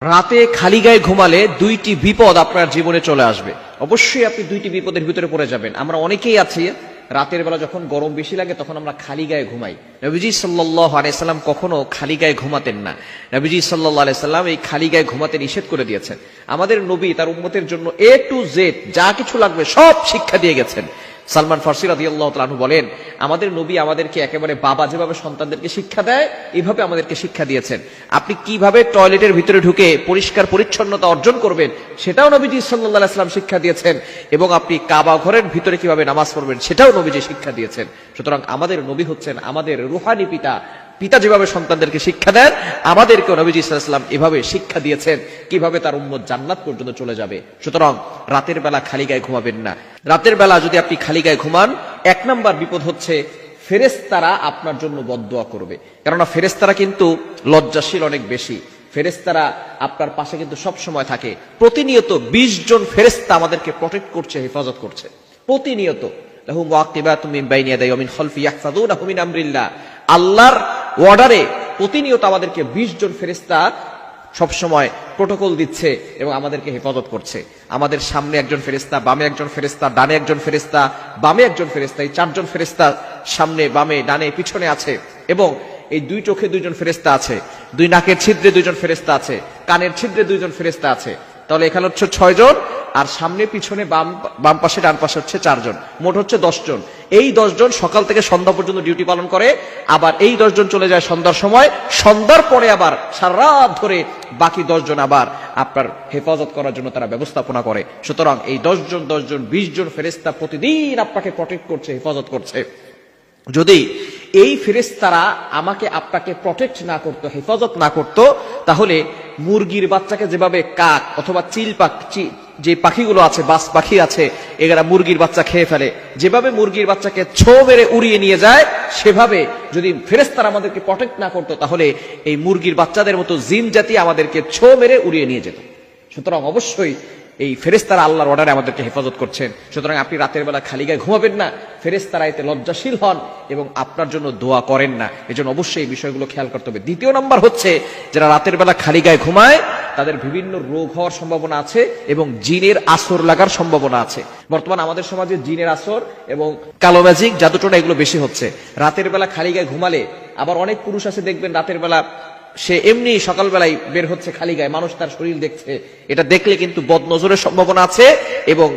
রাতে খালি গায়ে ঘুমালে দুইটি বিপদ আপনার জীবনে চলে আসবে। অবশ্যই আপনি দুইটি বিপদের ভিতরে পড়ে যাবেন। আমরা অনেকেই আছি রাতের বেলা যখন গরম বেশি লাগে তখন আমরা খালি গায়ে ঘুমাই। নবীজি সাল্লাল্লাহু আলাইহি সাল্লাম কখনো খালি গায়ে ঘুমাতেন না। নবীজি সাল্লাল্লাহু আলাইহি সাল্লাম এই খালি গায়ে ঘুমাতে নিষেধ করে দিয়েছেন। আমাদের নবী তার উম্মতের জন্য A to Z যা কিছু লাগবে সব শিক্ষা দিয়ে গেছেন। সালমান ফারসি রাদিয়াল্লাহু তাআলা আনহু বলেন, আমাদের নবী আমাদেরকে একেবারে বাবা যেভাবে সন্তানদেরকে শিক্ষা দেয় এইভাবে আমাদেরকে শিক্ষা দিয়েছেন। আপনি কিভাবে টয়লেটের ভিতরে ঢুকে পরিষ্কার পরিচ্ছন্নতা অর্জন করবেন সেটাও নবীজি সাল্লাল্লাহু আলাইহি ওয়াসাল্লাম শিক্ষা দিয়েছেন, এবং আপনি কাবা ঘরের ভিতরে কিভাবে নামাজ পড়বেন সেটাও নবীজি শিক্ষা দিয়েছেন। সুতরাং আমাদের নবী হচ্ছেন আমাদের রুহানি পিতা। পিতা যেভাবে সন্তানদেরকে শিক্ষা দেন, আমাদেরকেও নবীজি সাল্লাল্লাহু আলাইহি ওয়াসাল্লাম এভাবে শিক্ষা দিয়েছেন কিভাবে তার উম্মত জান্নাত পর্যন্ত চলে যাবে। সুতরাং রাতের বেলা খালি গায়ে ঘুমাবেন না। রাতের বেলা যদি আপনি খালি গায়ে ঘুমান, এক নাম্বার বিপদ হচ্ছে ফেরেশতারা আপনার জন্য বদদুয়া করবে। কেননা ফেরেশতারা কিন্তু লজ্জাশীল অনেক বেশি। ফেরেশতারা আপনার পাশে কিন্তু সব সময় থাকে। প্রতিনিয়ত 20 জন ফেরেশতা আমাদেরকে প্রটেক্ট করছে, হেফাজত করছে প্রতিনিয়ত। লাহু মুআকিবাতুম মিন বাইনি ইয়াদাইহি ওয়া মিন খালফি ইয়াহফাযুনাহু মিন আমরিল্লাহ। আল্লাহর অর্ডারে প্রতিনিয়ত আমাদেরকে 20 জন ফেরেশতা সবসময় প্রোটোকল দিচ্ছে এবং আমাদেরকে হেফাজত করছে। আমাদের সামনে একজন ফেরেশতা, বামে একজন ফেরেশতা, ডানে একজন ফেরেশতা, বামে একজন ফেরেশতা, এই 4 জন ফেরেশতা সামনে বামে ডানে পিছনে আছে। এবং এই 2 চোখে 2 জন ফেরেশতা আছে, 2 নাকের ছিদ্রে 2 জন ফেরেশতা আছে, কানের ছিদ্রে 2 জন ফেরেশতা আছে। তাহলে এখানে হচ্ছে 6 জন, আর সামনে পিছনে বাম পাশে ডান পাশে হচ্ছে 4 জন, মোট হচ্ছে 10 জন। এই 10 জন সকাল থেকে সন্ধ্যা পর্যন্ত ডিউটি পালন করে। আবার এই 10 জন চলে যায় সন্ধ্যার সময়, সন্ধ্যার পরে আবার সারা রাত ধরে বাকি 10 জন আবার আপনার হেফাজত করার জন্য তারা ব্যবস্থাপনা করে। সুতরাং এই 10 জন 20 জন ফেরেশতা প্রতিদিন আপনাকে প্রটেক্ট করছে, হেফাজত করছে। যদি এই ফেরেশতারা আমাকে আপনাকে প্রটেক্ট না করতো, হেফাজত না করতো, তাহলে মুরগির বাচ্চাকে যেভাবে কাক অথবা চিল পাখি, যে পাখিগুলো আছে, বাস পাখি আছে, এরা মুরগির বাচ্চা খেয়ে ফেলে, যেভাবে মুরগির বাচ্চাকে ছো মেরে উড়িয়ে নিয়ে যায়, সেভাবে যদি ফেরেশতারা আমাদেরকে প্রটেক্ট না করতো তাহলে এই মুরগির বাচ্চাদের মতো জিন জাতি আমাদেরকে ছো মেরে উড়িয়ে নিয়ে যেত। সুতরাং অবশ্যই এই ফেরেশতারা আল্লাহর অর্ডারে আমাদেরকে হেফাজত করছেন। সুতরাং আপনি রাতের বেলা খালি গায়ে ঘুমাবেন না। ফেরেশতারা এতে লজ্জাশীল হন এবং আপনার জন্য দোয়া করেন না। এজন্য অবশ্যই এই বিষয়গুলো খেয়াল করতে হবে। দ্বিতীয় নাম্বার হচ্ছে, যারা রাতের বেলা খালি গায়ে ঘুমায় তাদের বিভিন্ন রোগ হওয়ার সম্ভাবনা আছে এবং জিনের আসর লাগার সম্ভাবনা আছে। বর্তমান আমাদের সমাজে জিনের আসর এবং কালো ম্যাজিক, জাদুটোনা এগুলো বেশি হচ্ছে। রাতের বেলা খালি গায়ে ঘুমালে, আবার অনেক পুরুষ আছে দেখবেন রাতের বেলা সে এমনি সকালবেলায় বের হচ্ছে খালি গায়ে, মানুষ তার শরীর দেখছে, এটা দেখলে কিন্তু বদনজরের সম্ভাবনা আছে এবং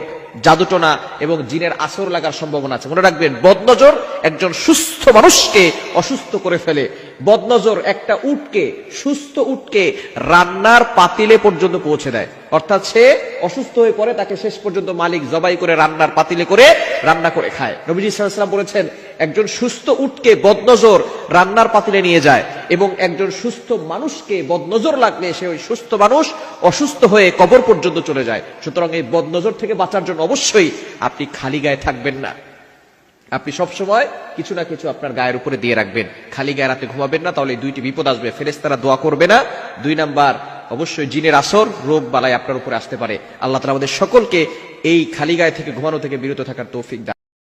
জাদুটোনা এবং জিনের আসর লাগার সম্ভাবনা আছে। মনে রাখবেন, বদনজর একজন সুস্থ মানুষকে অসুস্থ করে ফেলে। বদনজর একটা উটকে, সুস্থ উটকে রান্নার পাতিলে পর্যন্ত পৌঁছে দেয়। অর্থাৎ সে অসুস্থ হয়ে পড়ে, তাকে শেষ পর্যন্ত মালিক জবাই করে রান্নার পাতিলে করে রান্না করে খায়। নবীজি সাল্লাল্লাহু আলাইহি ওয়াসাল্লাম বলেছেন, একজন সুস্থ উটকে বদনজর রান্নার পাতিলে নিয়ে যায় এবং একজন সুস্থ মানুষকে বদনজর লাগলে সে ওই সুস্থ মানুষ অসুস্থ হয়ে কবর পর্যন্ত চলে যায়। সুতরাং এই বদনজর থেকে বাঁচার জন্য অবশ্যই আপনি খালি গায়ে থাকবেন না। আপনি সবসময় কিছু না কিছু আপনার গায়ের উপরে দিয়ে রাখবেন। খালি গায়ে রাতে ঘুমাবেন না, তাহলে 2টি বিপদ আসবে। ফেরেশতারা দোয়া করবে না। 2 নাম্বার, অবশ্যই জিনের আসর, রোগ বালাই আপনার উপরে আসতে পারে। আল্লাহ তাআলা আমাদের সকলকে এই খালি গায়ে থেকে ঘুমানো থেকে বিরত থাকার তৌফিক দান।